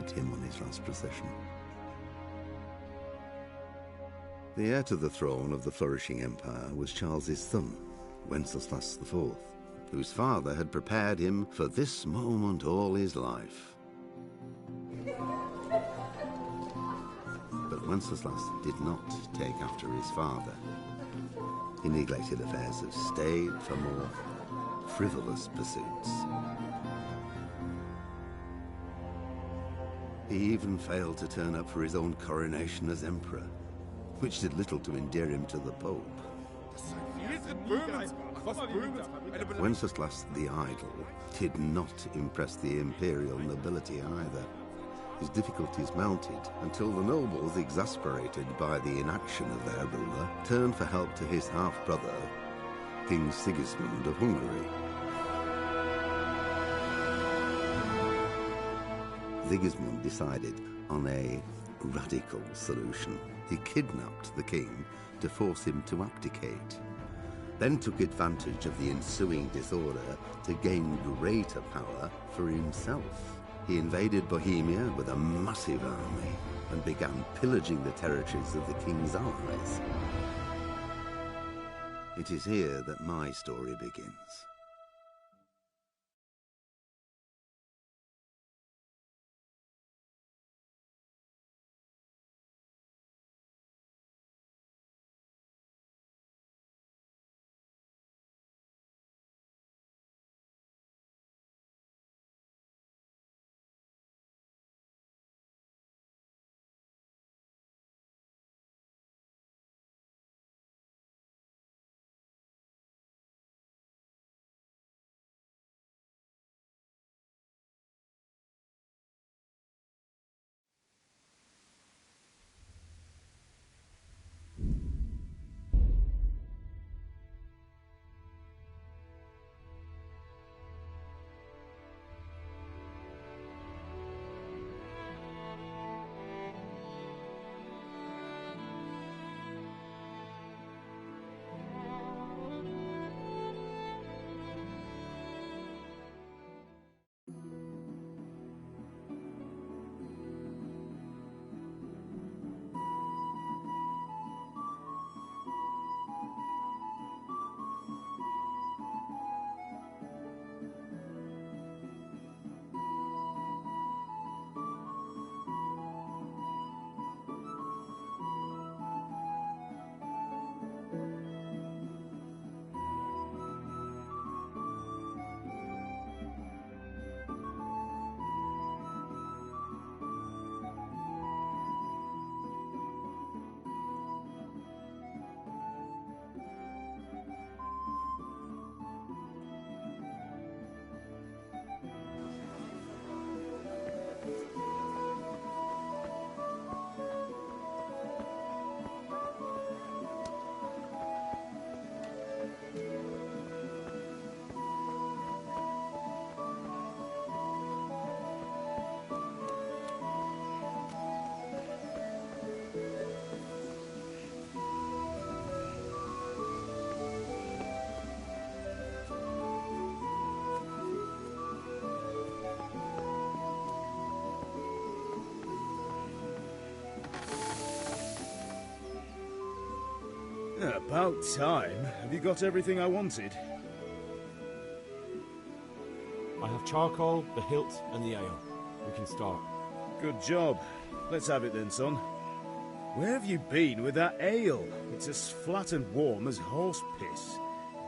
meet him on his last procession. The heir to the throne of the flourishing empire was Charles's son, Wenceslas IV, whose father had prepared him for this moment all his life. But Wenceslas did not take after his father. He neglected affairs of state for more frivolous pursuits. He even failed to turn up for his own coronation as emperor, which did little to endear him to the Pope. Wenceslas the Idle did not impress the imperial nobility either. His difficulties mounted until the nobles, exasperated by the inaction of their ruler, turned for help to his half-brother, King Sigismund of Hungary. Sigismund decided on a radical solution. He kidnapped the king to force him to abdicate, then took advantage of the ensuing disorder to gain greater power for himself. He invaded Bohemia with a massive army and began pillaging the territories of the king's allies. It is here that my story begins. About time. Have you got everything I wanted? I have charcoal, the hilt, and the ale. We can start. Good job. Let's have it then, son. Where have you been with that ale? It's as flat and warm as horse piss.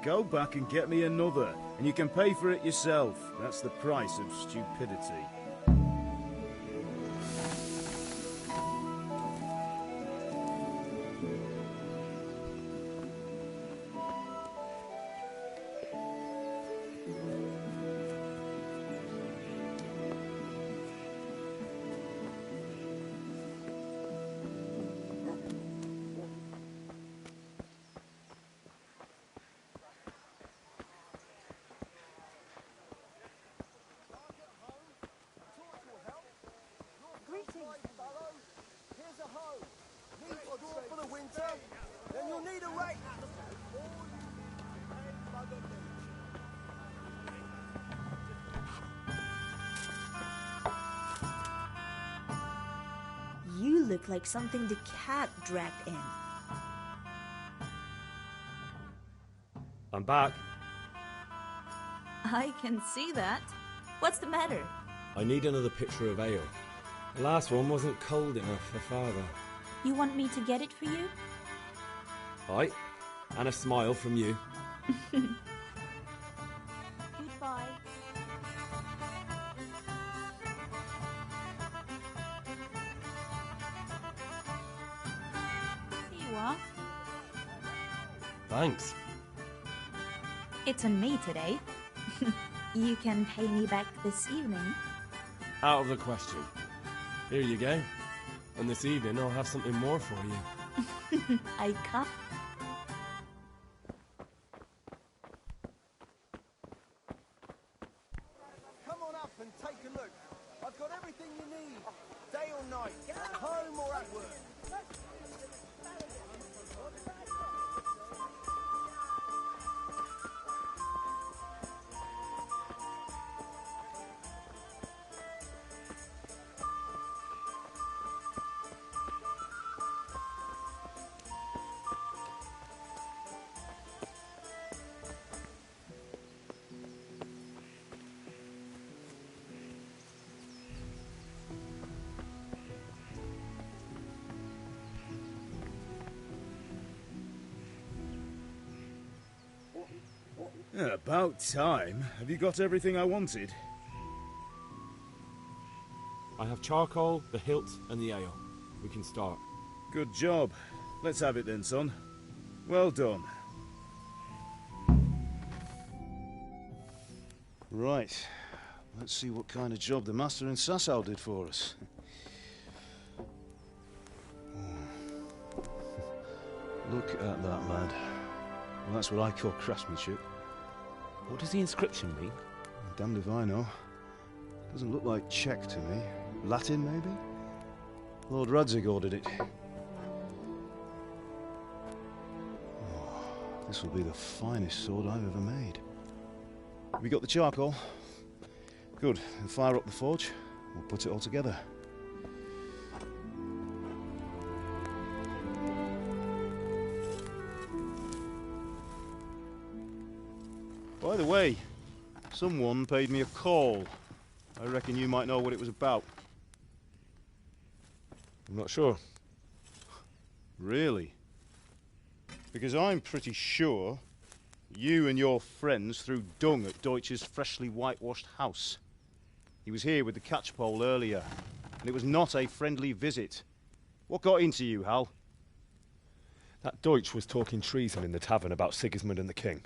Go back and get me another, and you can pay for it yourself. That's the price of stupidity. look like something the cat dragged in. I'm back. I can see that. What's the matter? I need another pitcher of ale. The last one wasn't cold enough for Father. You want me to get it for you? Aye, and a smile from you. Goodbye. Here you are. Thanks. It's on me today. You can pay me back this evening. Out of the question. Here you go. And this evening I'll have something more for you. I can't. Come on up and take a look. I've got everything you need. Day or night, at home or at work. About time. Have you got everything I wanted? I have charcoal, the hilt, and the ale. We can start. Good job. Let's have it then, son. Well done. Right. Let's see what kind of job the master in Sasau did for us. Look at that, lad. Well, that's what I call craftsmanship. What does the inscription mean? Damned if I know. Doesn't look like Czech to me. Latin, maybe? Lord Radzig ordered it. Oh, this will be the finest sword I've ever made. Have you got the charcoal? Good. Then fire up the forge. We'll put it all together. By the way, someone paid me a call. I reckon you might know what it was about. I'm not sure. Really? Because I'm pretty sure you and your friends threw dung at Deutsch's freshly whitewashed house. He was here with the catchpole earlier, and it was not a friendly visit. What got into you, Hal? That Deutsch was talking treason in the tavern about Sigismund and the king.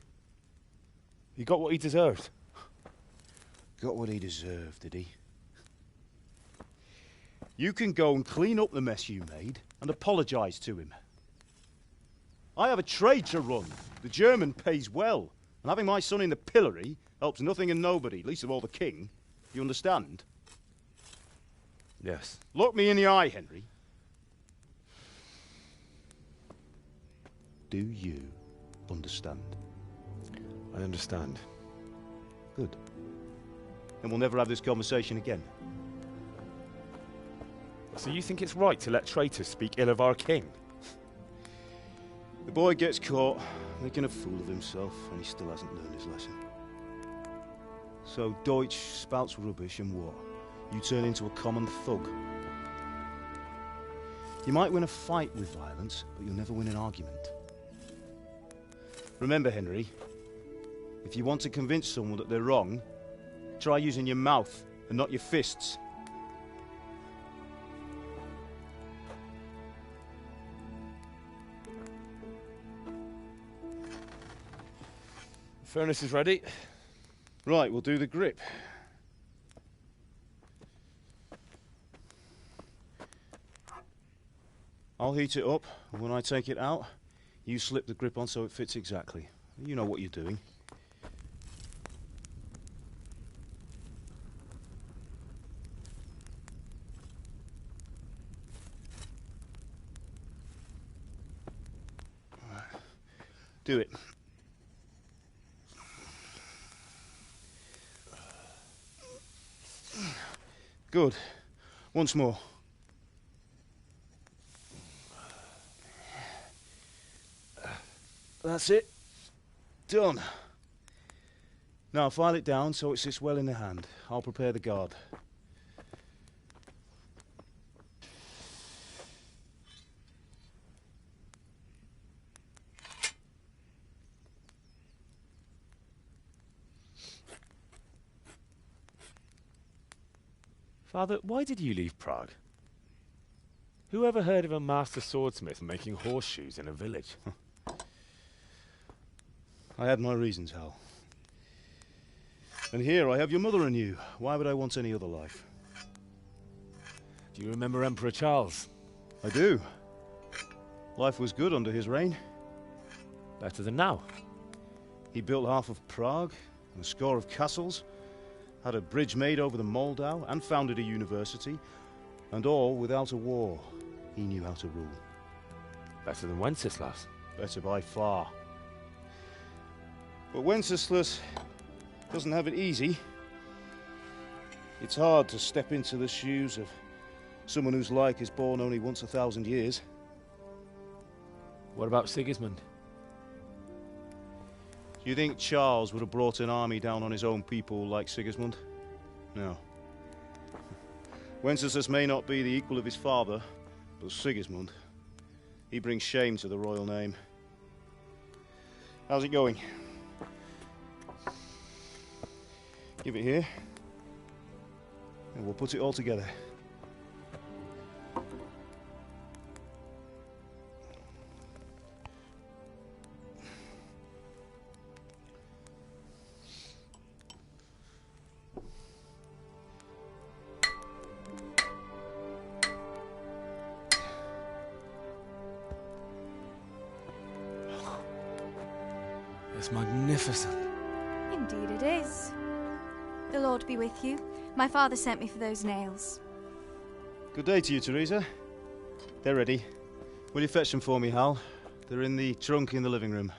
He got what he deserved. Got what he deserved, did he? You can go and clean up the mess you made and apologise to him. I have a trade to run. The German pays well, and having my son in the pillory helps nothing and nobody, least of all the king. You understand? Yes. Look me in the eye, Henry. Do you understand? I understand. Good. Then we'll never have this conversation again. So you think it's right to let traitors speak ill of our king? The boy gets caught, making a fool of himself, and he still hasn't learned his lesson. So Deutsch spouts rubbish, and what? You turn into a common thug. You might win a fight with violence, but you'll never win an argument. Remember, Henry, if you want to convince someone that they're wrong, try using your mouth and not your fists. The furnace is ready. Right, we'll do the grip. I'll heat it up, and when I take it out, you slip the grip on so it fits exactly. You know what you're doing. Do it. Good. Once more. That's it. Done. Now file it down so it sits well in the hand. I'll prepare the guard. Father, why did you leave Prague? Who ever heard of a master swordsmith making horseshoes in a village? I had my reasons, Hal. And here I have your mother and you. Why would I want any other life? Do you remember Emperor Charles? I do. Life was good under his reign. Better than now. He built half of Prague and a score of castles, had a bridge made over the Moldau, and founded a university, and all without a war. He knew how to rule. Better than Wenceslas. Better by far. But Wenceslas doesn't have it easy. It's hard to step into the shoes of someone whose like is born only once 1,000 years. What about Sigismund? Do you think Charles would have brought an army down on his own people like Sigismund? No. Wenceslas may not be the equal of his father, but Sigismund, he brings shame to the royal name. How's it going? Give it here, and we'll put it all together. It's magnificent. Indeed it is. The Lord be with you. My father sent me for those nails. Good day to you, Teresa. They're ready. Will you fetch them for me, Hal? They're in the trunk in the living room.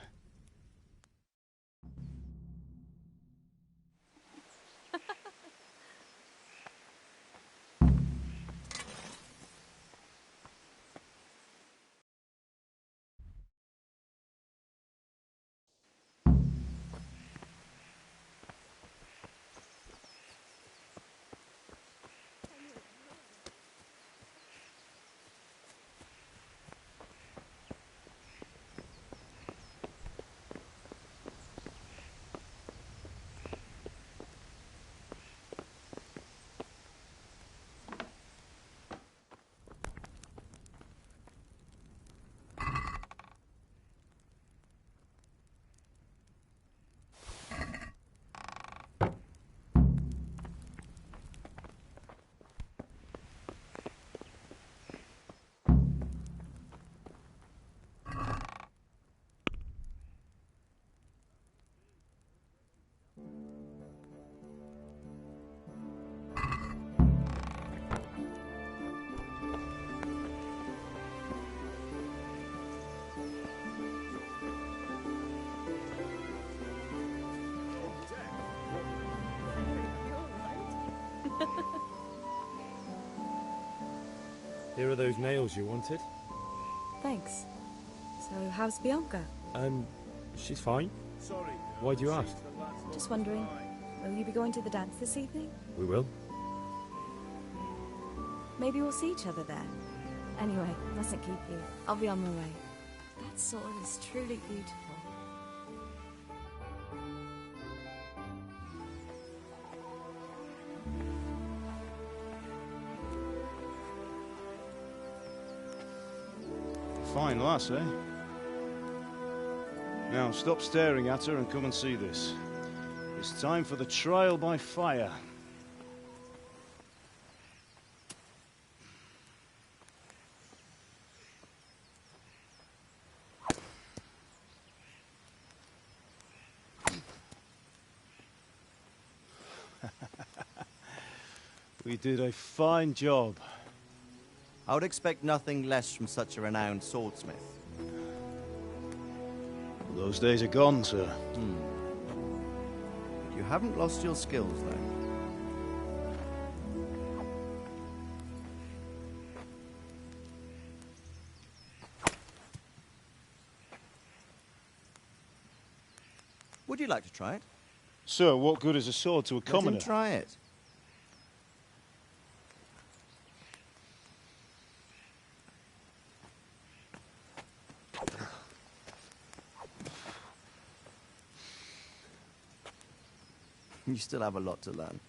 Here are those nails you wanted. Thanks. So, how's Bianca? She's fine. Sorry. Why do you ask? Just wondering, will you be going to the dance this evening? We will. Maybe we'll see each other there. Anyway, mustn't keep you. I'll be on my way. That sword is truly beautiful. Fine lass, eh? Now, stop staring at her and come and see this. It's time for the trial by fire. We did a fine job. I would expect nothing less from such a renowned swordsmith. Those days are gone, sir. You haven't lost your skills, though. Would you like to try it? Sir, what good is a sword to a commoner? Let him try it. You still have a lot to learn.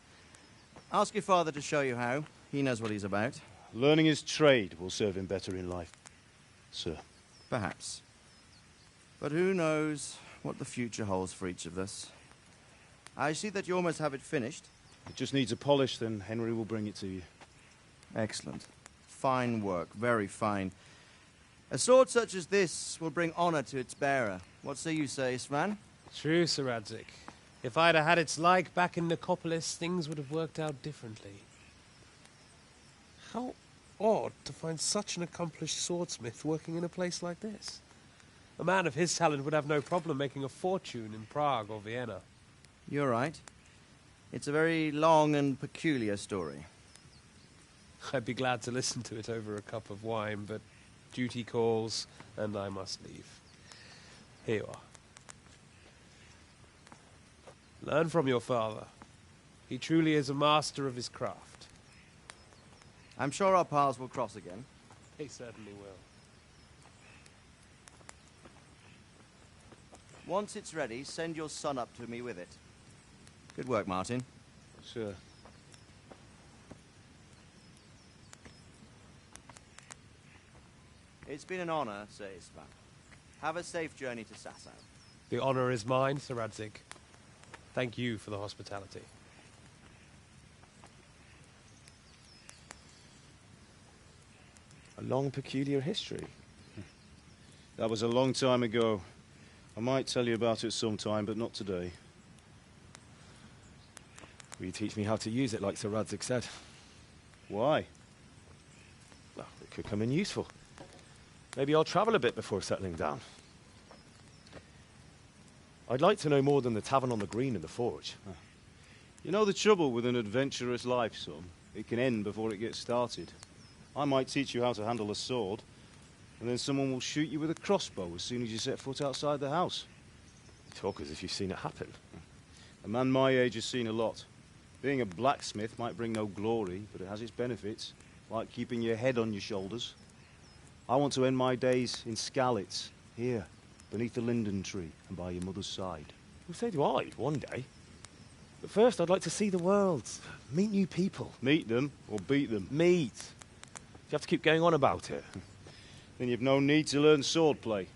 Ask your father to show you how. He knows what he's about. Learning his trade will serve him better in life, sir. Perhaps. But who knows what the future holds for each of us. I see that you almost have it finished. It just needs a polish, then Henry will bring it to you. Excellent. Fine work, very fine. A sword such as this will bring honor to its bearer. What say you, Svan? True, Sir Radzig. If I'd have had its like back in Nicopolis, things would have worked out differently. How odd to find such an accomplished swordsmith working in a place like this. A man of his talent would have no problem making a fortune in Prague or Vienna. You're right. It's a very long and peculiar story. I'd be glad to listen to it over a cup of wine, but duty calls, and I must leave. Here you are. Learn from your father. He truly is a master of his craft. I'm sure our paths will cross again. They certainly will. Once it's ready, send your son up to me with it. Good work, Martin. Sir. It's been an honor, Sir Istvan. Have a safe journey to Sasau. The honor is mine, Sir Radzig. Thank you for the hospitality. A long, peculiar history. That was a long time ago. I might tell you about it sometime, but not today. Will you teach me how to use it, like Sir Radzig said? Why? Well, it could come in useful. Maybe I'll travel a bit before settling down. I'd like to know more than the tavern on the green and the forge. You know the trouble with an adventurous life, son? It can end before it gets started. I might teach you how to handle a sword, and then someone will shoot you with a crossbow as soon as you set foot outside the house. You talk as if you've seen it happen. A man my age has seen a lot. Being a blacksmith might bring no glory, but it has its benefits, like keeping your head on your shoulders. I want to end my days in Skalitz, here, beneath the linden tree and by your mother's side. Well, so do I, one day. But first, I'd like to see the world, meet new people. Meet them or beat them? Meet. You have to keep going on about it. Then you've no need to learn swordplay.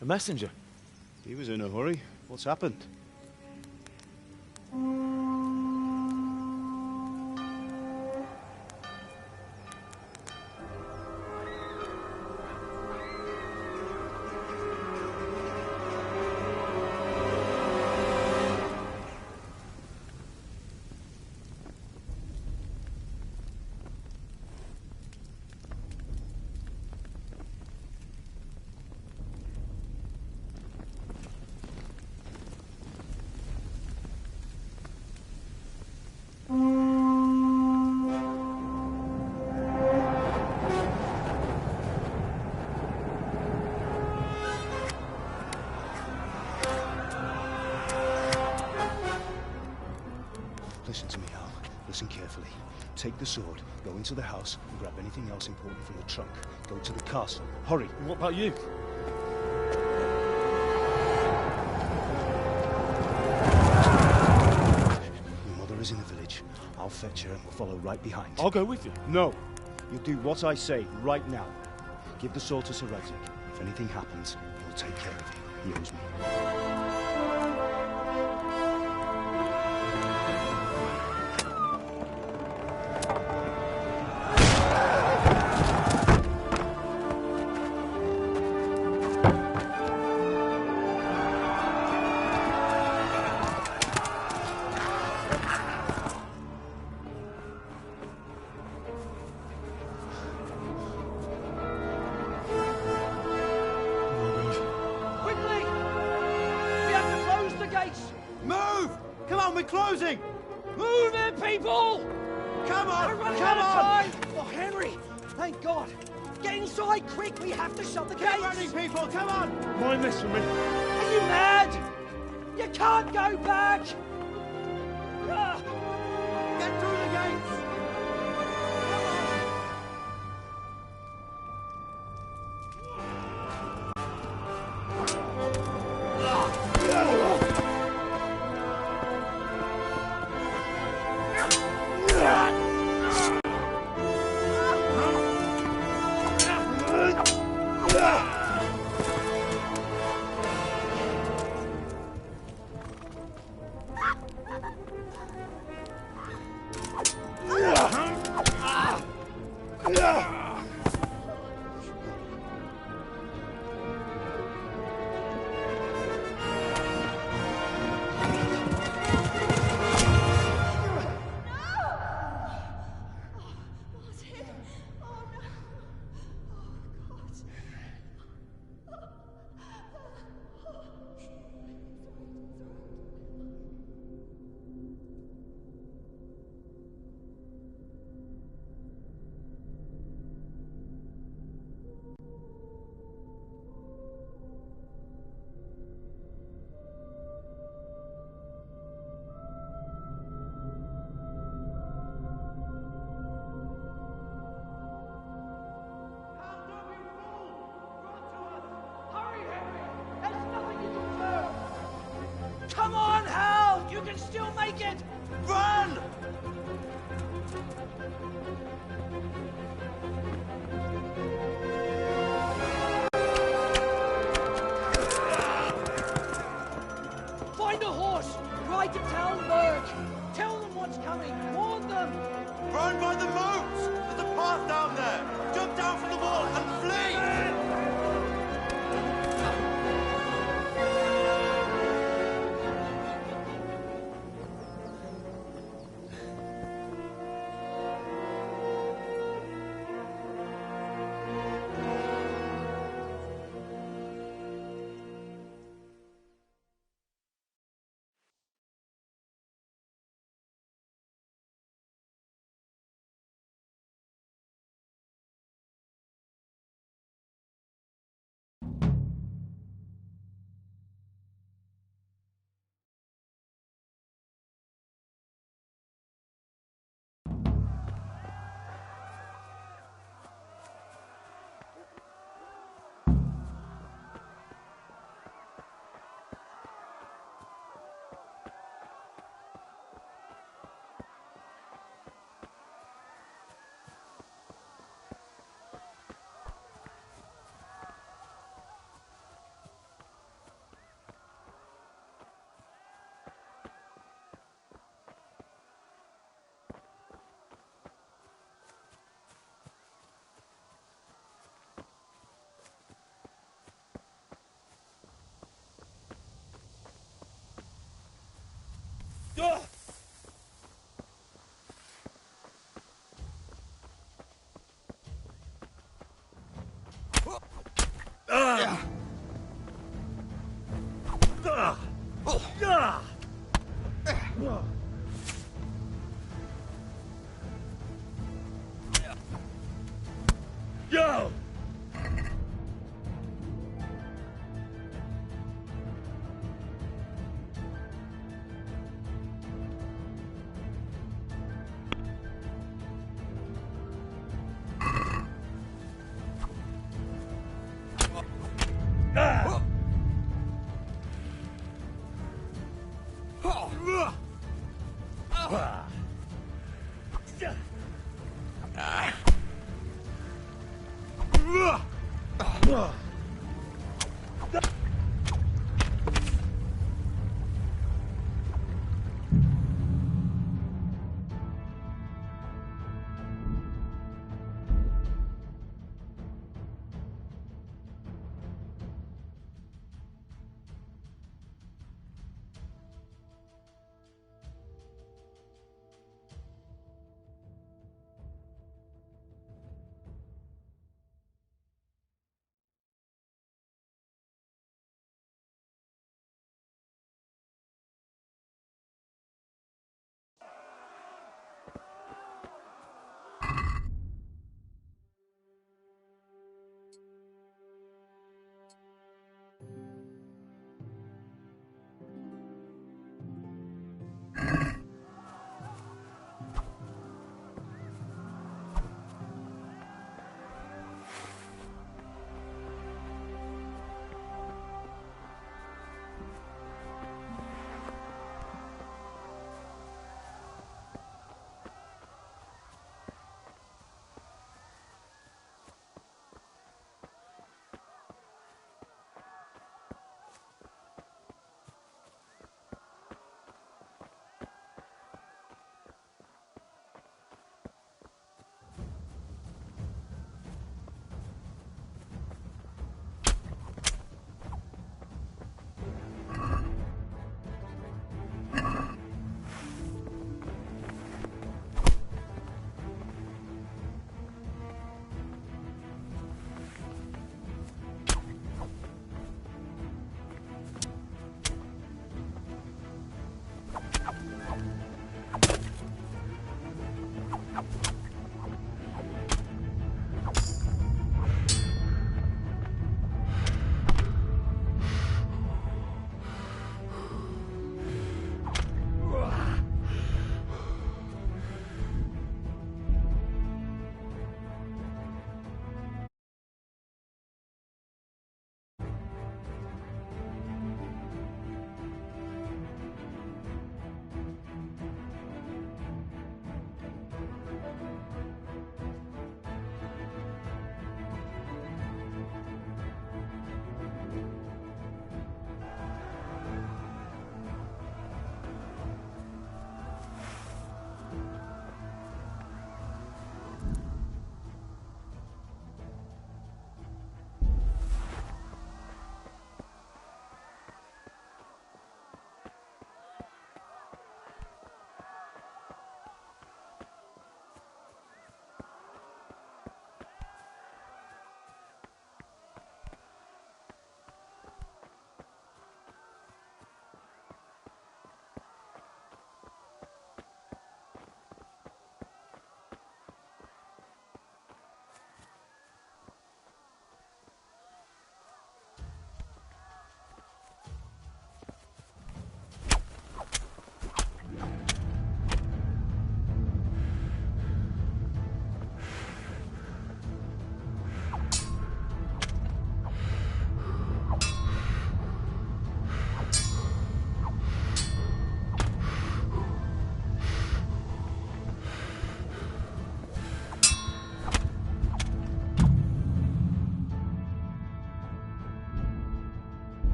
A messenger. He was in a hurry. What's happened? Listen to me, Al. Listen carefully. Take the sword, go into the house, and grab anything else important from the trunk. Go to the castle. Hurry! What about you? Your mother is in the village. I'll fetch her and we'll follow right behind. I'll go with you. No! You'll do what I say right now. Give the sword to Sir Radzig. If anything happens, he'll take care of it. He owes me. Move! Come on, we're closing! Move it, people! Come on! We're running Come out of on! time! Oh, Henry! Thank God! Get inside, quick! We have to shut the gates! Keep running, people! Come on! Mind this for me. Are you mad? You can't go back! Ah. Get through the gates! Come on, Hal! You can still make it! Run! Find a horse! Ride to Talmberg! Tell them what's coming! Warn them! Run by the moat! There's a path down there! Jump down from the wall and flee! Go!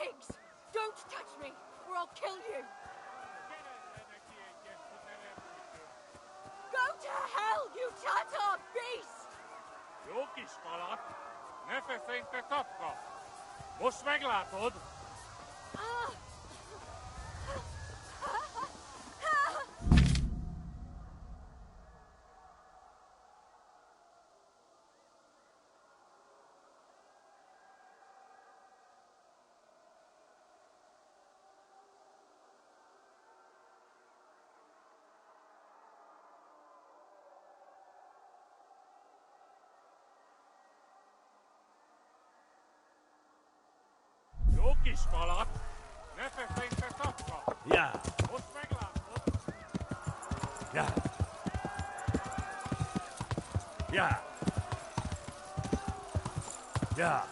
pigs! Don't touch me, or I'll kill you! Go to hell, you Tatar beast! Jokiskalat, ne försänkte tappa. Mås väglatod. Jokiskalat, ne försänkte tappa. Ja. Mås väglatod. Ja. Ja. Ja.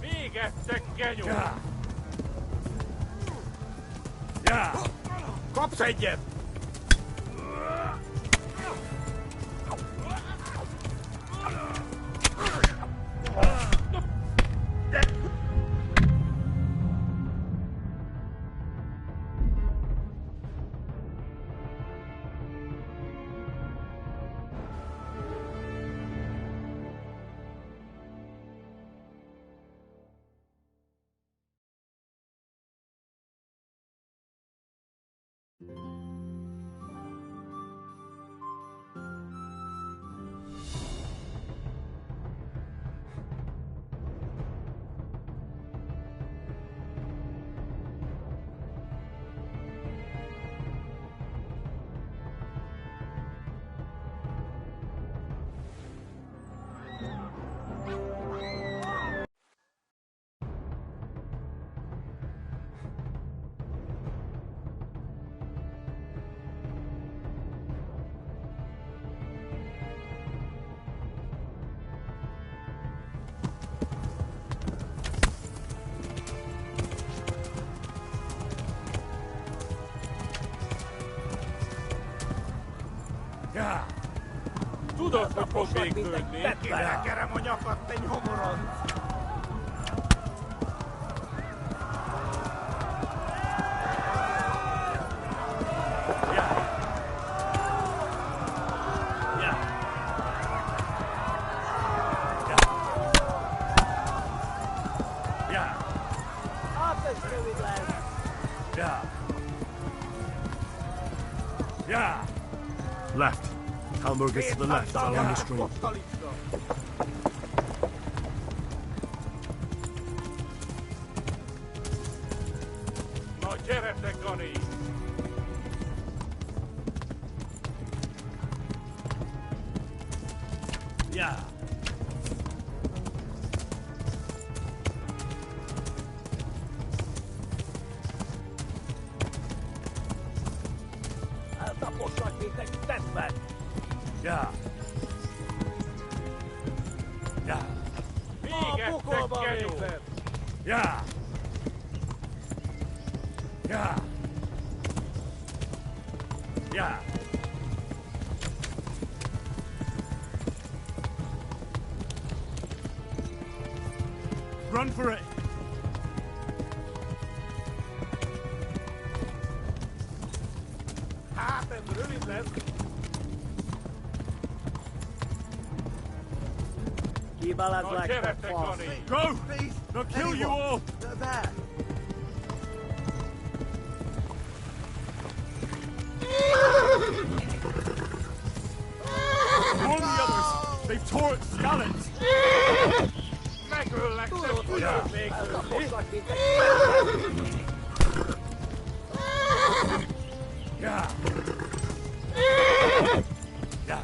Viigette keju. Ja. Ja. Kopsejje. Ja. Tudod, hogy fog végződni? Belekerem a nyakat, te nyomorod! Yeah. Left. Hamburg is to the left, along the street. No gyerete, Gani! Yeah. Eltaposlak, mint egy tetszett! Yeah. Yeah. Viigette keju! Yeah. Yeah. Yeah. Run for it. Go! They'll kill you all! They're there. Warn the others! They've tore at Skallets! Yeah. Yeah.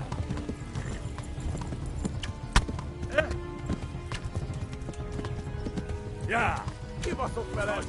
Yeah. Give us up, fellas.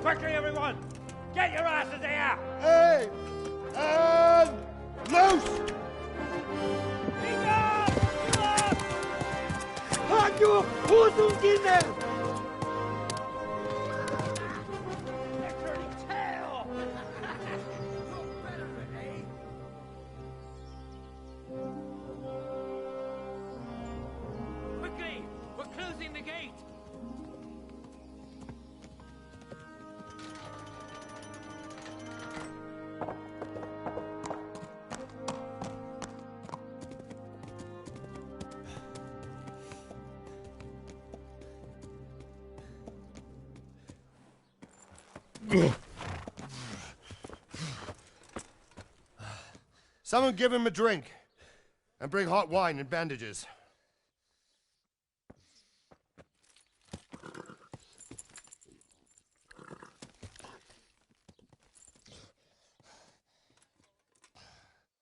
Quickly, everyone! Get your asses here! Hey! And loose! Hajo, Hosungine! Quickly! We're closing the gate! Someone give him a drink. And bring hot wine and bandages.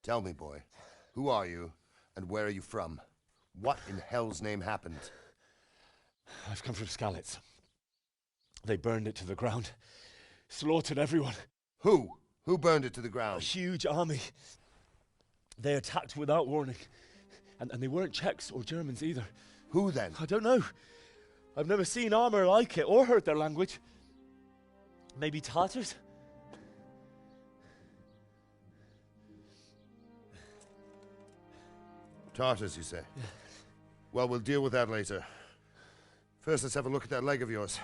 Tell me, boy, who are you and where are you from? What in hell's name happened? I've come from Skallets. They burned it to the ground. Slaughtered everyone. Who? Who burned it to the A ground? huge army. They attacked without warning. And they weren't Czechs or Germans either. Who then? I don't know. I've never seen armor like it or heard their language. Maybe Tatars? Tartars, you say? Yeah. Well, we'll deal with that later. First, let's have a look at that leg of yours.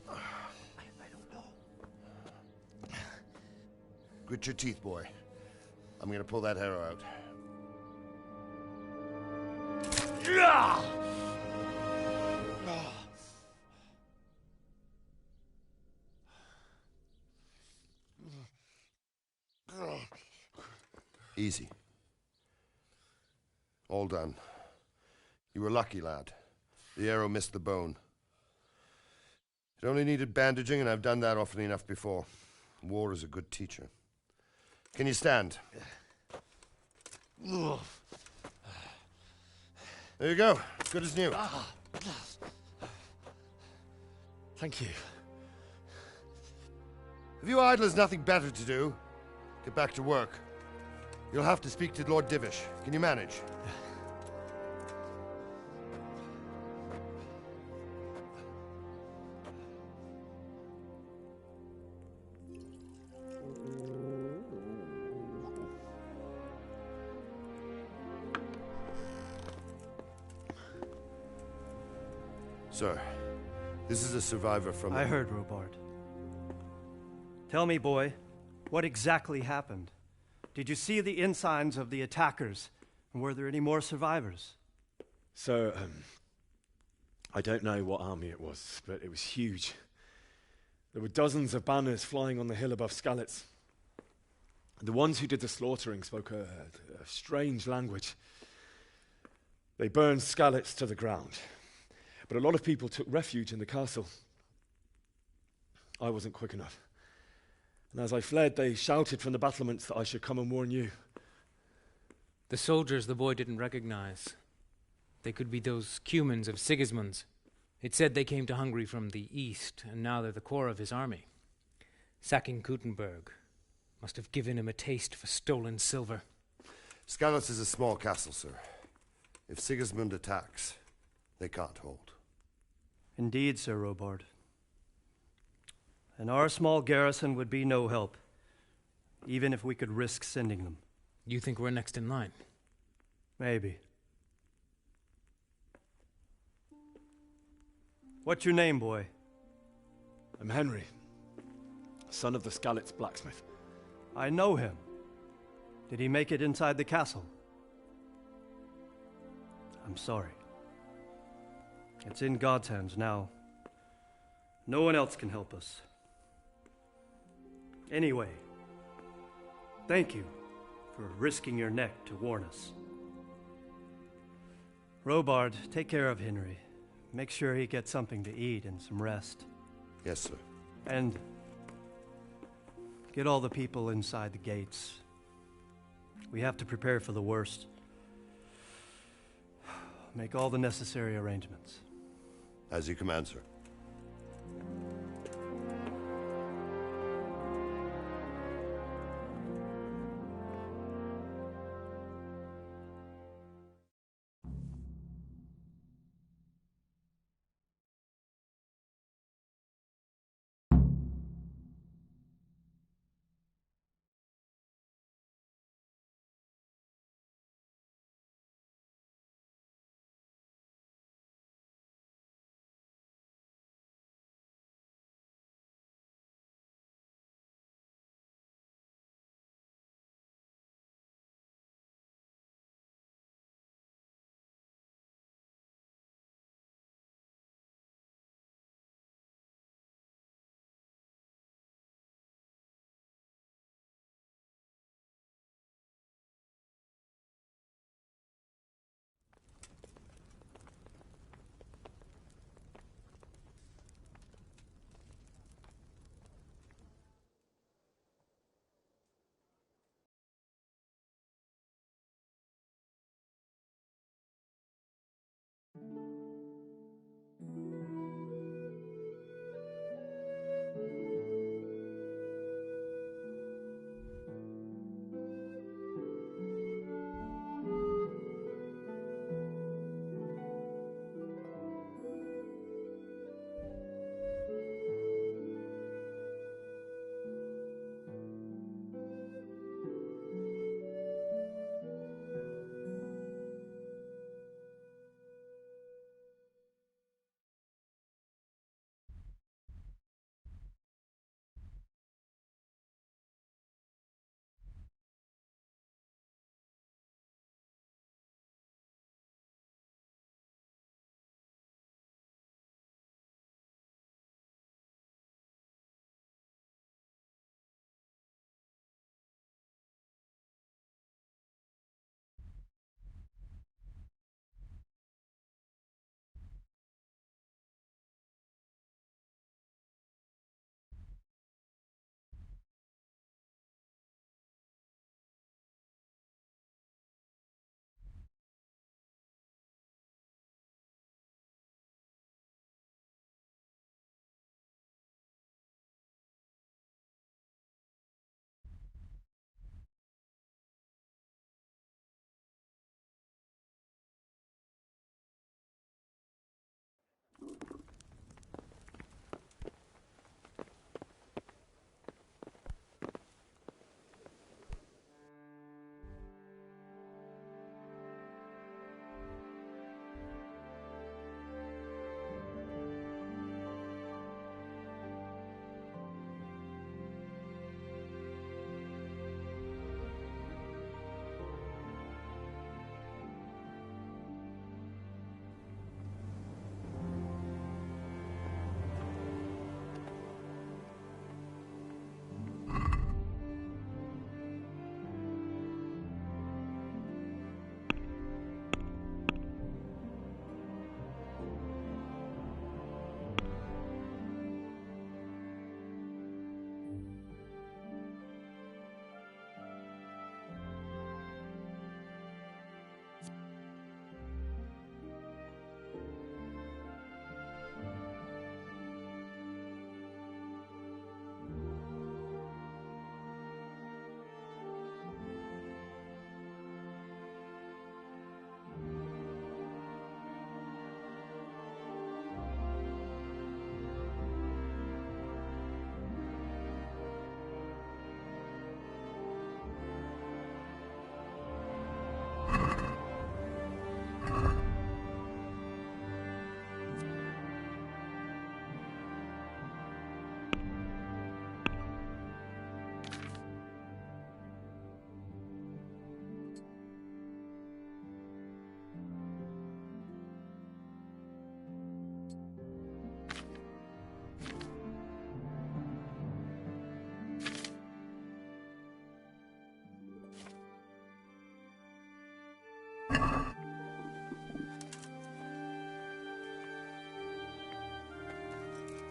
I don't know. Grit your teeth, boy. I'm gonna pull that arrow out. Easy. All done. You were lucky, lad. The arrow missed the bone. It only needed bandaging, and I've done that often enough before. War is a good teacher. Can you stand? There you go. Good as new. Thank you. If you idlers nothing better to do, get back to work. You'll have to speak to Lord Divish. Can you manage? Sir, this is a survivor from... I heard, Robart. Tell me, boy, what exactly happened? Did you see the ensigns of the attackers? And were there any more survivors? So, I don't know what army it was, but it was huge. There were dozens of banners flying on the hill above Skallets. The ones who did the slaughtering spoke a strange language. They burned Skallets to the ground. But a lot of people took refuge in the castle. I wasn't quick enough. And as I fled, they shouted from the battlements that I should come and warn you. The soldiers the boy didn't recognize. They could be those Cumans of Sigismund's. It said they came to Hungary from the east, and now they're the core of his army. Sacking Gutenberg must have given him a taste for stolen silver. Skalitz is a small castle, sir. If Sigismund attacks, they can't hold. Indeed, Sir Robard. And our small garrison would be no help, even if we could risk sending them. You think we're next in line? Maybe. What's your name, boy? I'm Henry, son of the Skalitz blacksmith. I know him. Did he make it inside the castle? I'm sorry. It's in God's hands now. No one else can help us. Anyway, thank you for risking your neck to warn us. Robard, take care of Henry. Make sure he gets something to eat and some rest. Yes, sir. And get all the people inside the gates. We have to prepare for the worst. Make all the necessary arrangements. As you command, sir.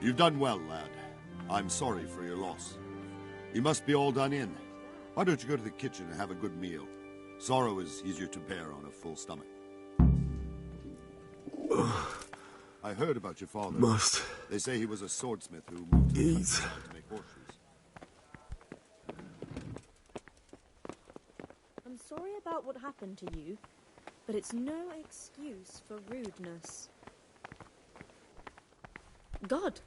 You've done well, lad. I'm sorry for your loss. You must be all done in. Why don't you go to the kitchen and have a good meal? Sorrow is easier to bear on a full stomach. I heard about your father. Must. They say he was a swordsmith who moved to the countryside to make horseshoes. I'm sorry about what happened to you, but it's no excuse for rudeness. God!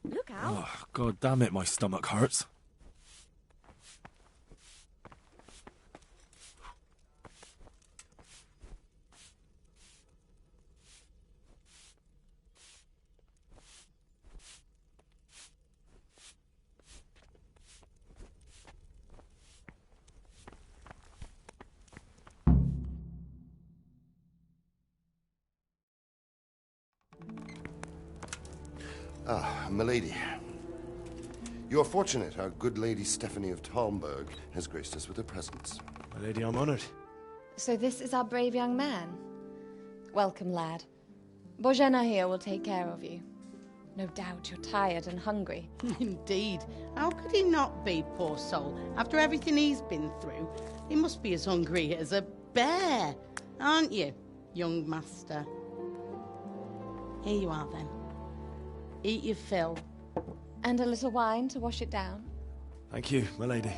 Look out! Oh, God damn it, my stomach hurts. Ah, milady. You are fortunate our good lady Stephanie of Talmberg has graced us with her presence. My lady, I'm honored. So this is our brave young man. Welcome, lad. Bojena here will take care of you. No doubt you're tired and hungry. Indeed. How could he not be, poor soul? After everything he's been through, he must be as hungry as a bear, aren't you, young master? Here you are, then. Eat your fill. And a little wine to wash it down. Thank you, my lady.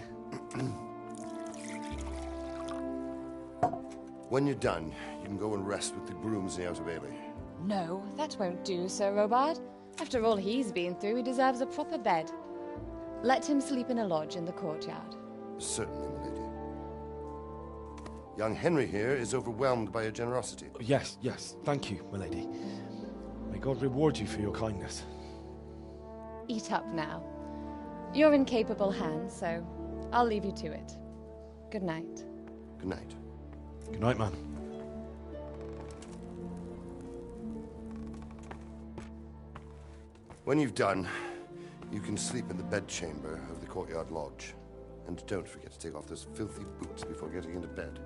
When you're done, you can go and rest with the grooms in the Outer Bailey. No, that won't do, Sir Robard. After all he's been through, he deserves a proper bed. Let him sleep in a lodge in the courtyard. Certainly, milady. Young Henry here is overwhelmed by your generosity. Yes, yes. Thank you, my lady. May God reward you for your kindness. Eat up now. You're in capable hands, so I'll leave you to it. Good night. Good night. Good night, man. When you've done, you can sleep in the bedchamber of the courtyard lodge. And don't forget to take off those filthy boots before getting into bed.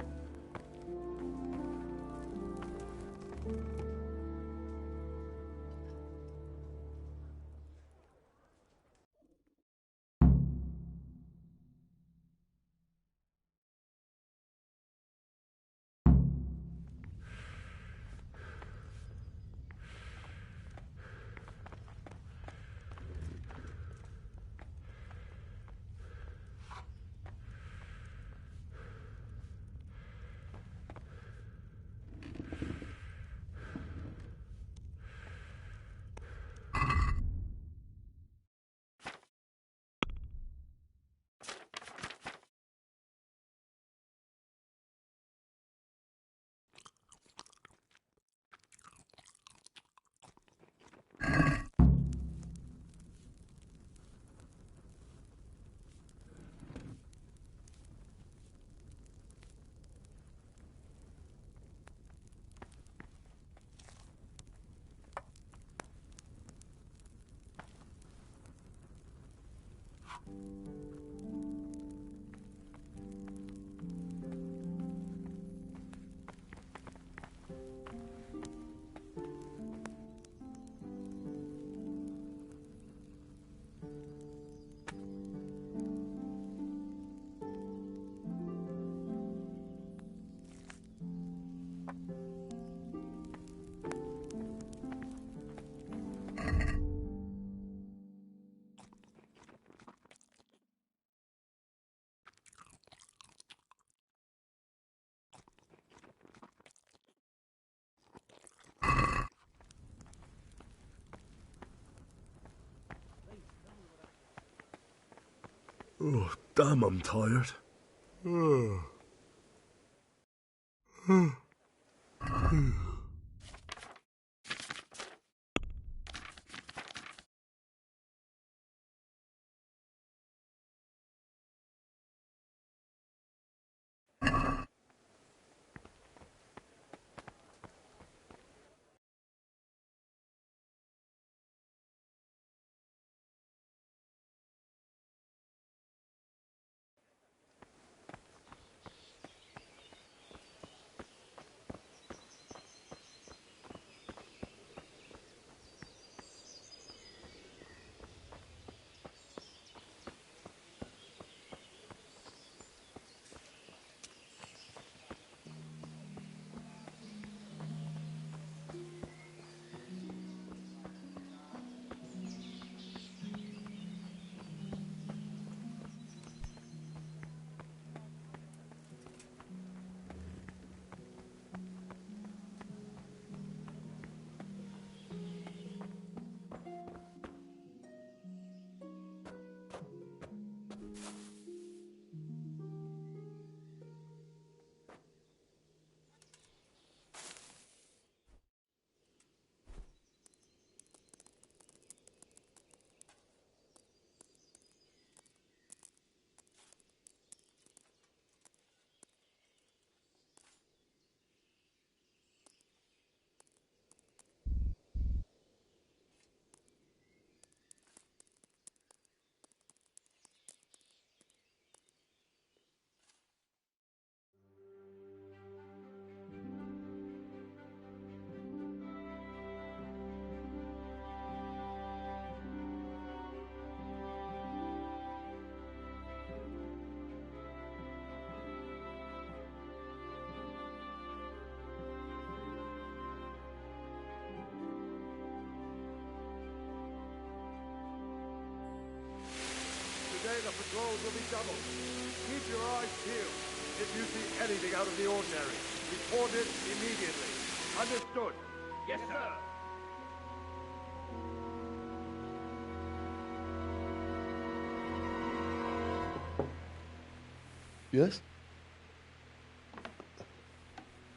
Oh, damn, I'm tired. the patrols will be doubled. Keep your eyes peeled. If you see anything out of the ordinary, report it immediately. Understood? Yes, sir. Yes?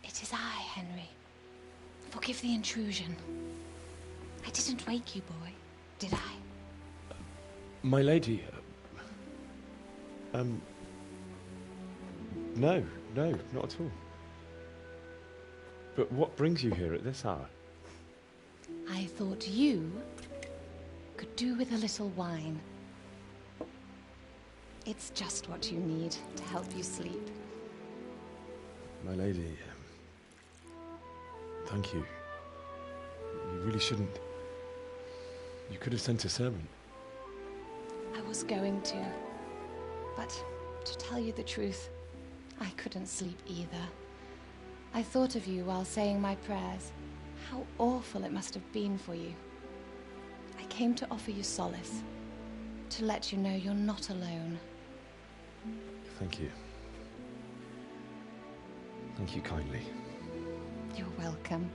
It is I, Henry. Forgive the intrusion. I didn't wake you, boy, did I? My lady, no, not at all. But what brings you here at this hour? I thought you could do with a little wine. It's just what you need to help you sleep. My lady, thank you. You really shouldn't. You could have sent a servant. I was going to. But to tell you the truth, I couldn't sleep either. I thought of you while saying my prayers. How awful it must have been for you. I came to offer you solace. To let you know you're not alone. Thank you. Thank you kindly. You're welcome.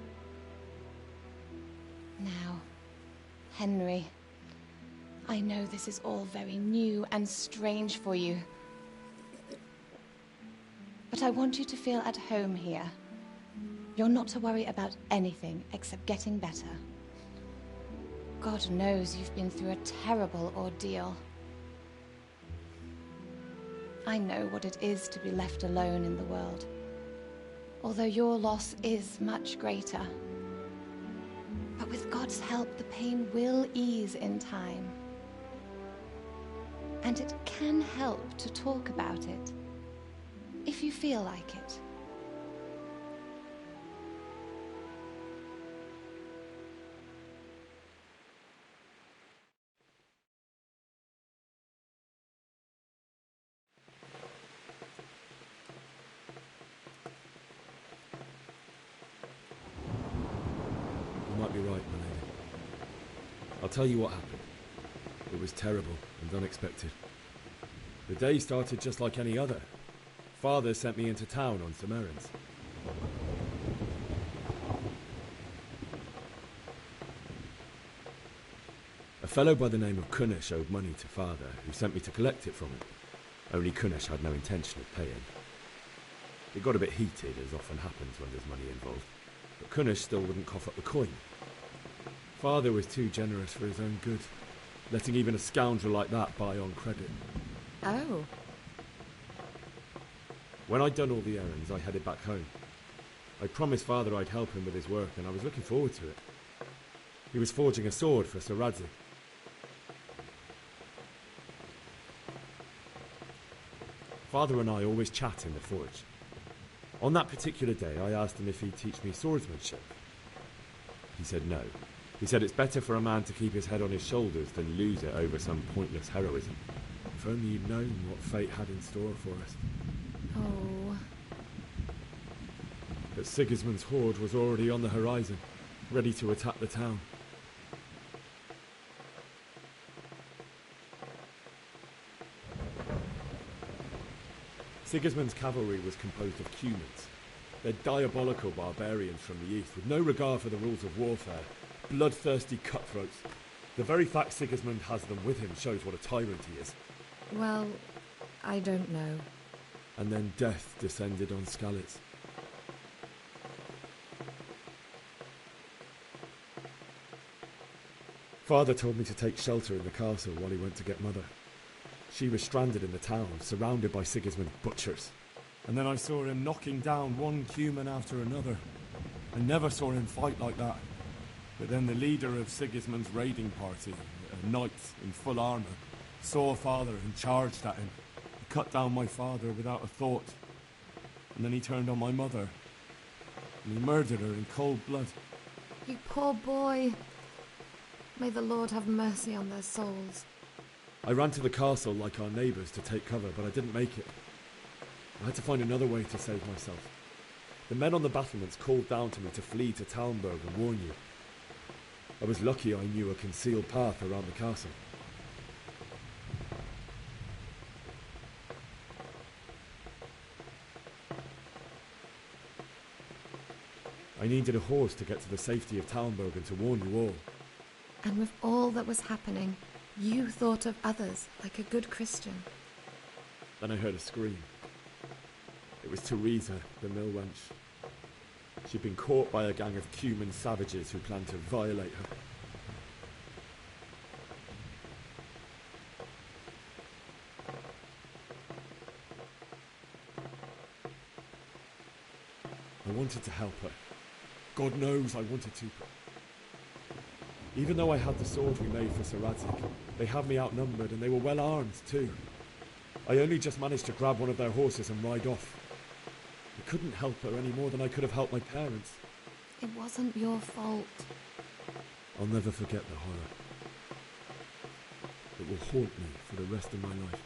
Now, Henry, I know this is all very new and strange for you. But I want you to feel at home here. You're not to worry about anything except getting better. God knows you've been through a terrible ordeal. I know what it is to be left alone in the world, although your loss is much greater. But with God's help, the pain will ease in time. And it can help to talk about it, if you feel like it. You might be right, my lady. I'll tell you what happened. It was terrible and unexpected. The day started just like any other. Father sent me into town on some errands. A fellow by the name of Kunesh owed money to Father, who sent me to collect it from him. Only Kunesh had no intention of paying. It got a bit heated, as often happens when there's money involved, but Kunesh still wouldn't cough up the coin. Father was too generous for his own good, letting even a scoundrel like that buy on credit. Oh. When I'd done all the errands, I headed back home. I promised Father I'd help him with his work, and I was looking forward to it. He was forging a sword for Sir Radzik. Father and I always chat in the forge. On that particular day, I asked him if he'd teach me swordsmanship. He said no. He said it's better for a man to keep his head on his shoulders than lose it over some pointless heroism. If only you'd known what fate had in store for us. Oh. But Sigismund's horde was already on the horizon, ready to attack the town. Sigismund's cavalry was composed of Cumans. They're diabolical barbarians from the east, with no regard for the rules of warfare, bloodthirsty cutthroats. The very fact Sigismund has them with him shows what a tyrant he is. Well, I don't know. And then death descended on Skalitz. Father told me to take shelter in the castle while he went to get Mother. She was stranded in the town, surrounded by Sigismund's butchers. And then I saw him knocking down one Cuman after another. I never saw him fight like that. But then the leader of Sigismund's raiding party, a knight in full armour, saw Father and charged at him. He cut down my father without a thought. And then he turned on my mother. And he murdered her in cold blood. You poor boy. May the Lord have mercy on their souls. I ran to the castle like our neighbours to take cover, but I didn't make it. I had to find another way to save myself. The men on the battlements called down to me to flee to Talmberg and warn you. I was lucky I knew a concealed path around the castle. I needed a horse to get to the safety of Talmberg and to warn you all. And with all that was happening, you thought of others like a good Christian. Then I heard a scream. It was Teresa, the mill wench. She'd been caught by a gang of Cuman savages who planned to violate her. I wanted to help her. God knows I wanted to. Even though I had the sword we made for Sir Radzig, they had me outnumbered and they were well armed too. I only just managed to grab one of their horses and ride off. I couldn't help her any more than I could have helped my parents. It wasn't your fault. I'll never forget the horror. It will haunt me for the rest of my life.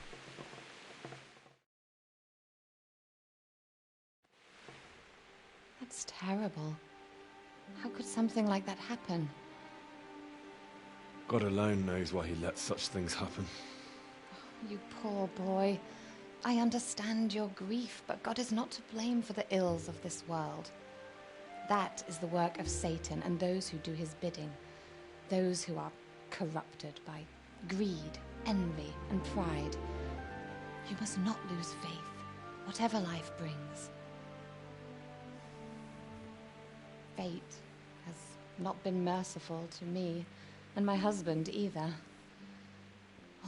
That's terrible. How could something like that happen? God alone knows why he lets such things happen. You poor boy. I understand your grief, but God is not to blame for the ills of this world. That is the work of Satan and those who do his bidding. Those who are corrupted by greed, envy, and pride. You must not lose faith, whatever life brings. Fate has not been merciful to me, and my husband either.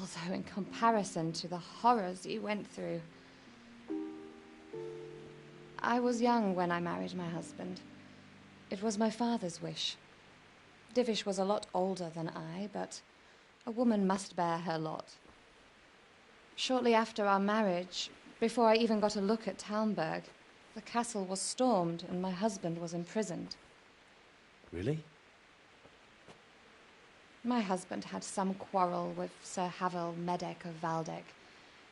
Although in comparison to the horrors you went through. I was young when I married my husband. It was my father's wish. Divish was a lot older than I, but a woman must bear her lot. Shortly after our marriage, before I even got a look at Talmberg, the castle was stormed and my husband was imprisoned. Really? My husband had some quarrel with Sir Havel Medek of Valdek,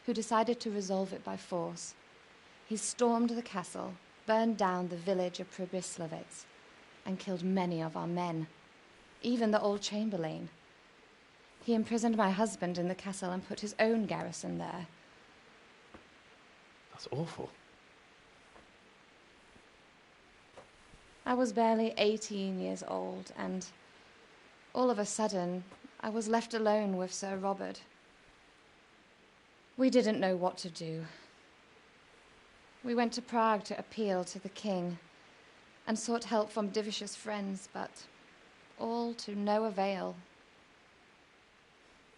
who decided to resolve it by force. He stormed the castle, burned down the village of Pribyslavitz, and killed many of our men, even the old chamberlain. He imprisoned my husband in the castle and put his own garrison there. That's awful. I was barely 18 years old, and all of a sudden, I was left alone with Sir Robert. We didn't know what to do. We went to Prague to appeal to the king and sought help from Divish's friends, but all to no avail.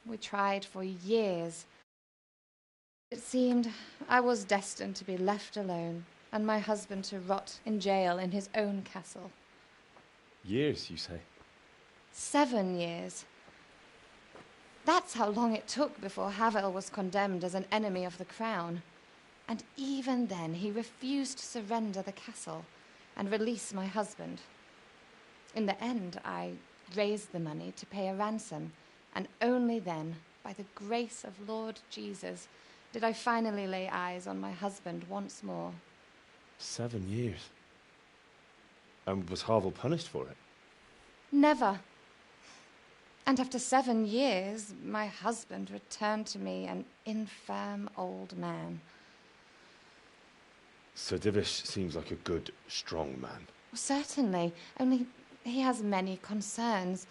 We tried for years. It seemed I was destined to be left alone and my husband to rot in jail in his own castle. Years, you say? 7 years. That's how long it took before Havel was condemned as an enemy of the crown. And even then, he refused to surrender the castle and release my husband. In the end, I raised the money to pay a ransom, and only then, by the grace of Lord Jesus, did I finally lay eyes on my husband once more. 7 years? And was Havel punished for it? Never. And after 7 years, my husband returned to me an infirm old man. Sir Divish seems like a good, strong man. Certainly, only he has many concerns.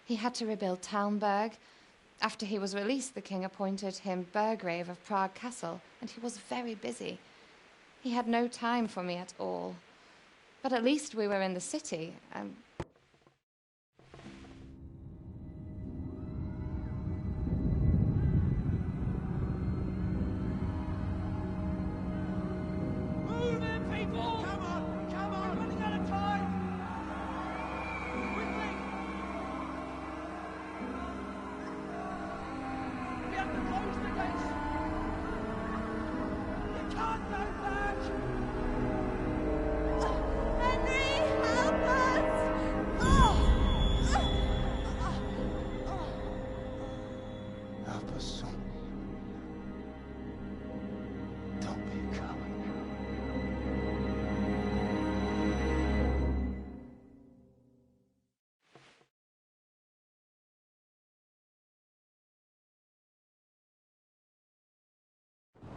He had to rebuild Talmberg. After he was released, the king appointed him Burgrave of Prague Castle, and he was very busy. He had no time for me at all. But at least we were in the city, and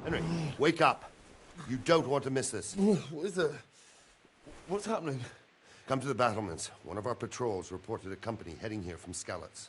Henry, wake up. You don't want to miss this. What is it? What's happening? Come to the battlements. One of our patrols reported a company heading here from Skalitz.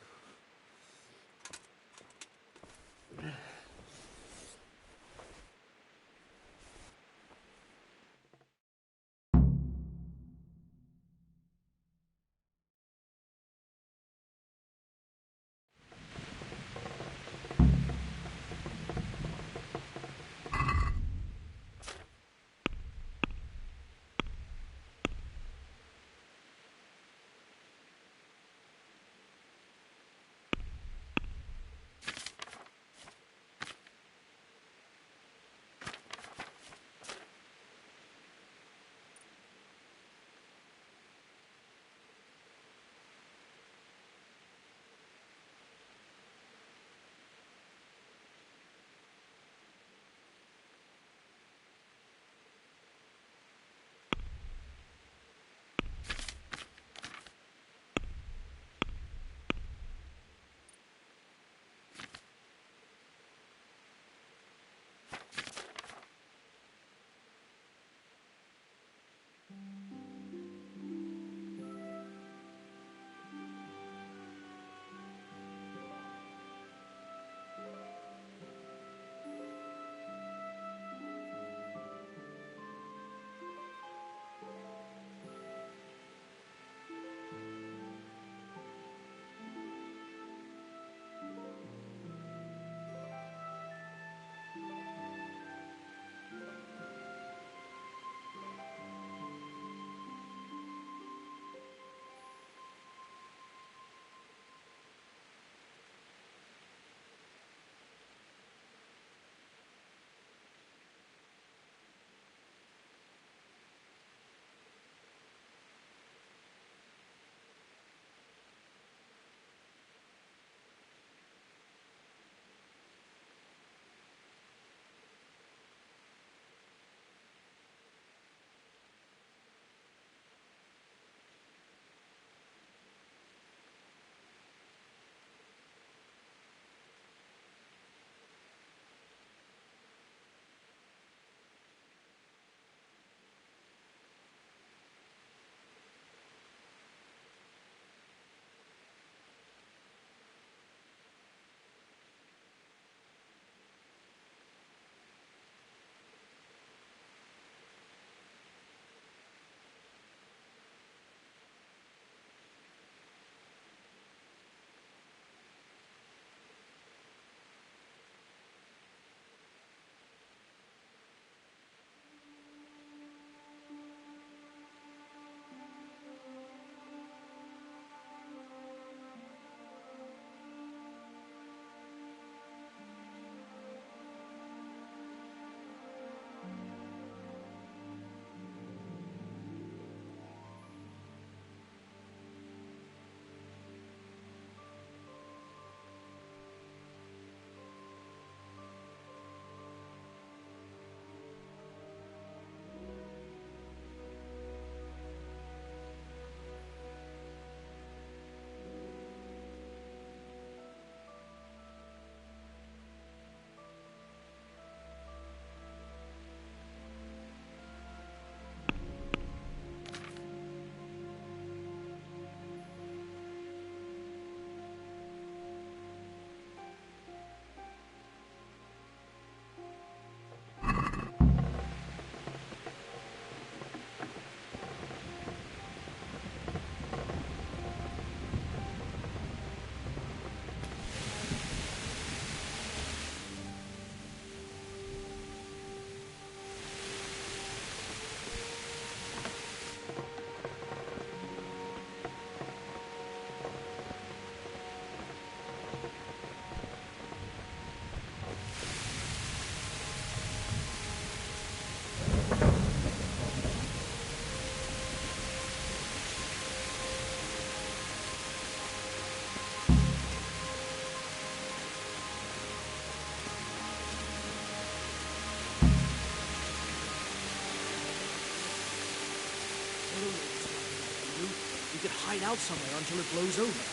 We could hide out somewhere until it blows over.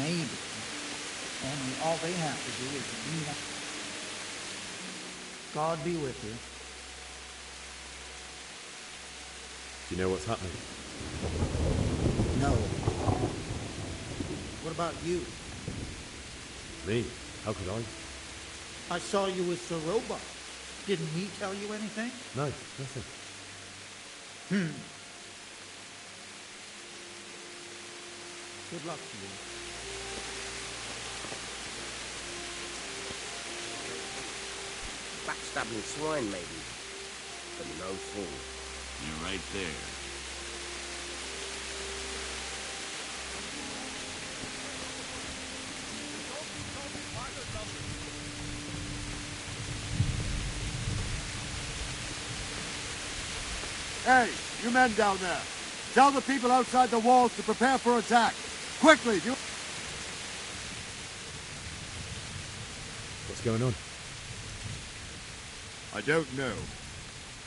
Maybe. Only all they have to do is lean up. God be with you. Do you know what's happening? No. What about you? Me? How could I? I saw you with Sir Robot. Didn't he tell you anything? No, nothing. Good luck to you. Backstabbing swine, maybe. But no fool. You're right there. Hey, you men down there. Tell the people outside the walls to prepare for attack. Quickly, you... What's going on? I don't know.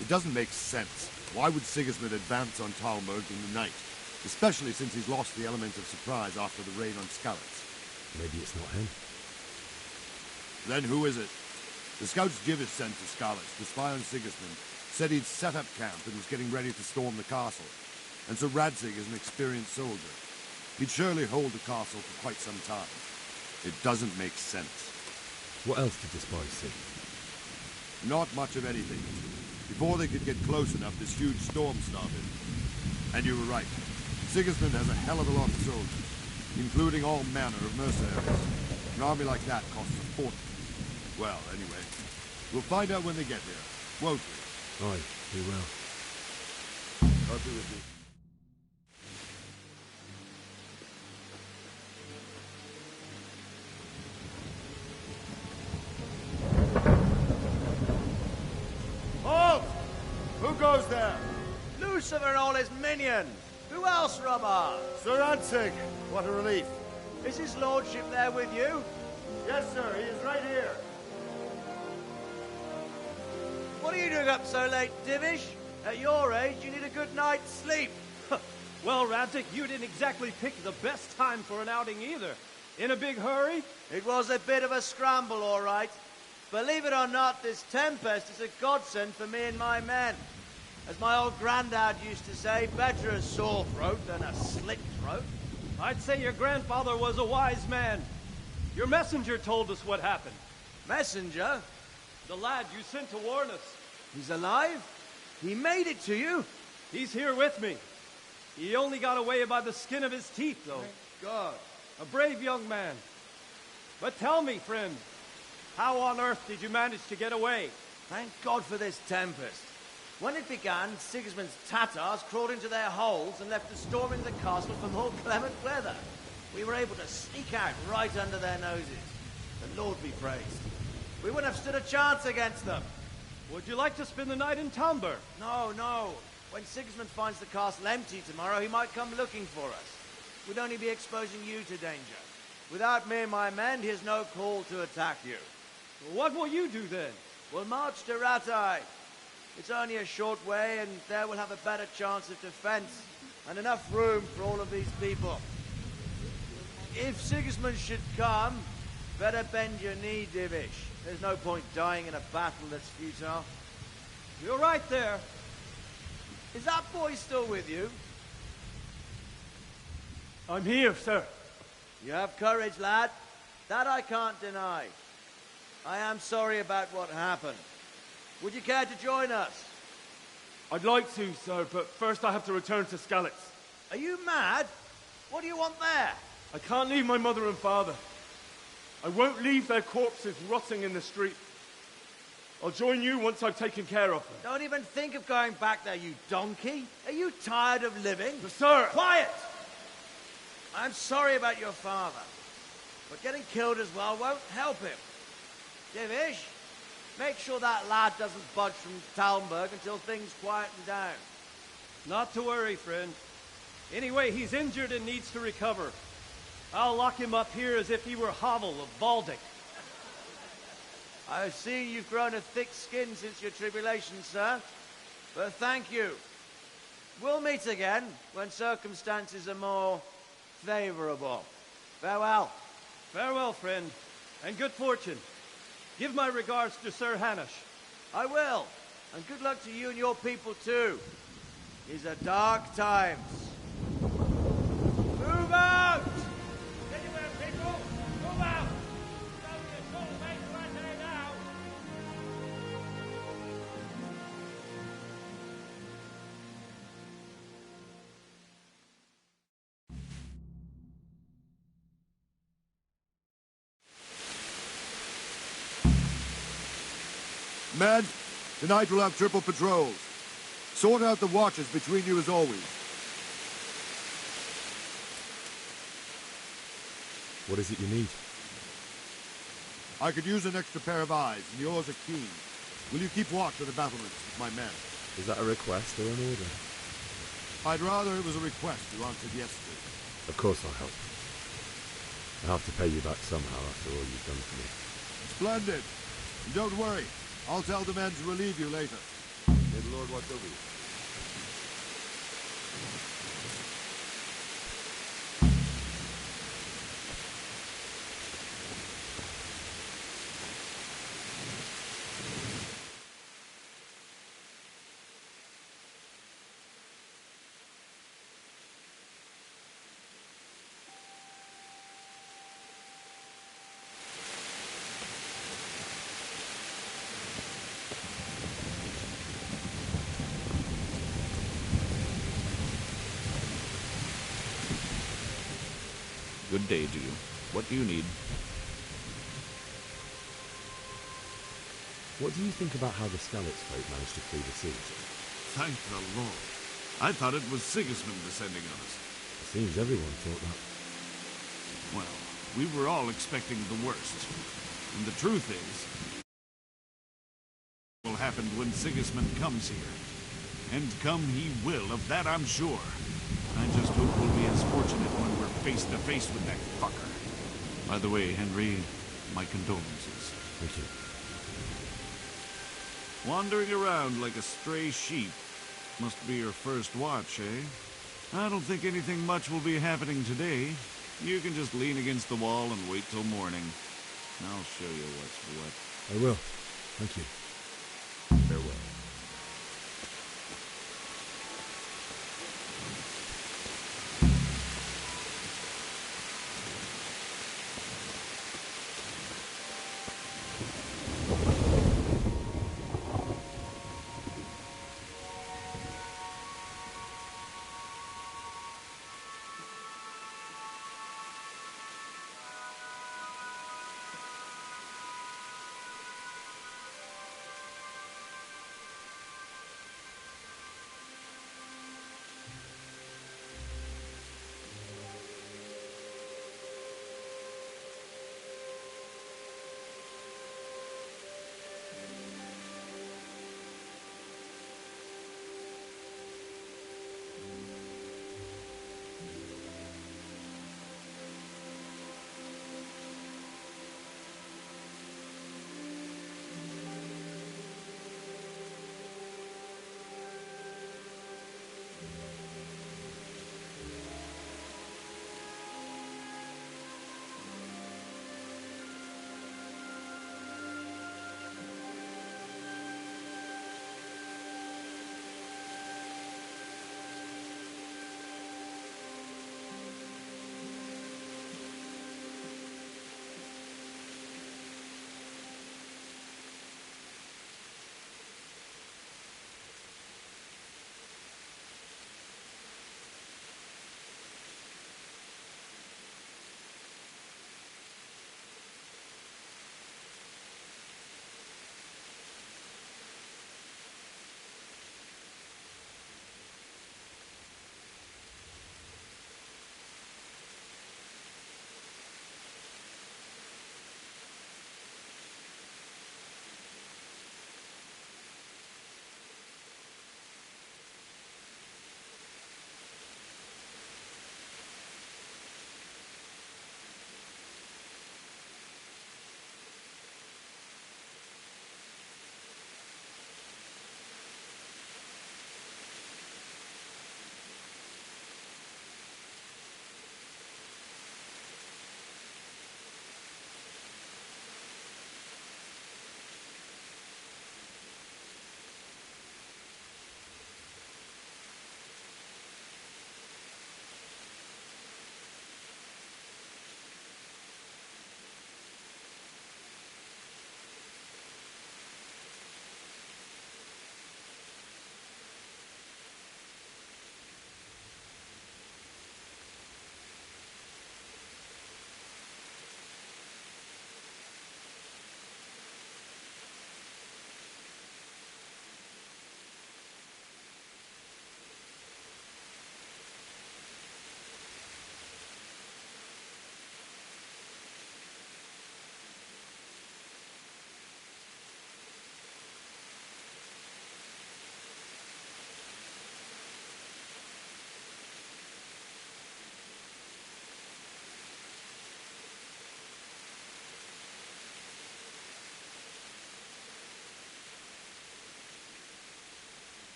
It doesn't make sense. Why would Sigismund advance on Talmberg in the night? Especially since he's lost the element of surprise after the raid on Skalitz. Maybe it's not him. Then who is it? The scouts Jivis sent to Skalitz to spy on Sigismund said he'd set up camp and was getting ready to storm the castle. And so Radzig is an experienced soldier. He'd surely hold the castle for quite some time. It doesn't make sense. What else did the spies see? Not much of anything. Before they could get close enough, this huge storm started. And you were right. Sigismund has a hell of a lot of soldiers, including all manner of mercenaries. An army like that costs a fortune. Well, anyway, we'll find out when they get here, won't we? Aye, we will. I'll be with you. Halt! Who goes there? Lucifer and all his minions. Who else, Robert? Sir Radzig. What a relief. Is his lordship there with you? Yes, sir. He is right here. What are you doing up so late, Divish? At your age, you need a good night's sleep. Well, Radzig, you didn't exactly pick the best time for an outing either. In a big hurry? It was a bit of a scramble, all right. Believe it or not, this tempest is a godsend for me and my men. As my old granddad used to say, better a sore throat than a slit throat. I'd say your grandfather was a wise man. Your messenger told us what happened. Messenger? The lad you sent to warn us. He's alive? He made it to you? He's here with me. He only got away by the skin of his teeth, though. Thank God. A brave young man. But tell me, friend, how on earth did you manage to get away? Thank God for this tempest. When it began, Sigismund's Tatars crawled into their holes and left us storming the castle for more clement weather. We were able to sneak out right under their noses. The Lord be praised. We wouldn't have stood a chance against them. Would you like to spend the night in Talmberg? No, no. When Sigismund finds the castle empty tomorrow, he might come looking for us. We'd only be exposing you to danger. Without me and my men, he has no call to attack you. What will you do then? We'll march to Rattay. It's only a short way, and there we'll have a better chance of defense, and enough room for all of these people. If Sigismund should come, better bend your knee, Divish. There's no point dying in a battle that's futile. You're right there. Is that boy still with you? I'm here, sir. You have courage, lad. That I can't deny. I am sorry about what happened. Would you care to join us? I'd like to, sir, but first I have to return to Skalitz. Are you mad? What do you want there? I can't leave my mother and father. I won't leave their corpses rotting in the street. I'll join you once I've taken care of them. Don't even think of going back there, you donkey. Are you tired of living? But sir! Quiet! I'm sorry about your father, but getting killed as well won't help him. Divish, make sure that lad doesn't budge from Talmberg until things quieten down. Not to worry, friend. Anyway, he's injured and needs to recover. I'll lock him up here as if he were Havel of Baldic. I've seen you've grown a thick skin since your tribulation, sir. But thank you. We'll meet again when circumstances are more favorable. Farewell. Farewell, friend, and good fortune. Give my regards to Sir Hanush. I will. And good luck to you and your people, too. These are dark times. Men, tonight we'll have triple patrols. Sort out the watches between you as always. What is it you need? I could use an extra pair of eyes, and yours are keen. Will you keep watch of the battlements with my men? Is that a request or an order? I'd rather it was a request you answered yes to. Of course I'll help. I'll have to pay you back somehow after all you've done for me. Splendid. And don't worry. I'll tell the men to relieve you later. May the Lord watch over you. Good day to you. What do you need? What do you think about how the Skalitz folk managed to flee the siege? Thank the Lord. I thought it was Sigismund descending on us. It seems everyone thought that. Well, we were all expecting the worst. And the truth is, what will happen when Sigismund comes here. And come he will, of that I'm sure. I just hope we'll be as fortunate when we're face to face with that fucker. By the way, Henry, my condolences. Thank you. Wandering around like a stray sheep. Must be your first watch, eh? I don't think anything much will be happening today. You can just lean against the wall and wait till morning. I'll show you what's what. I will. Thank you.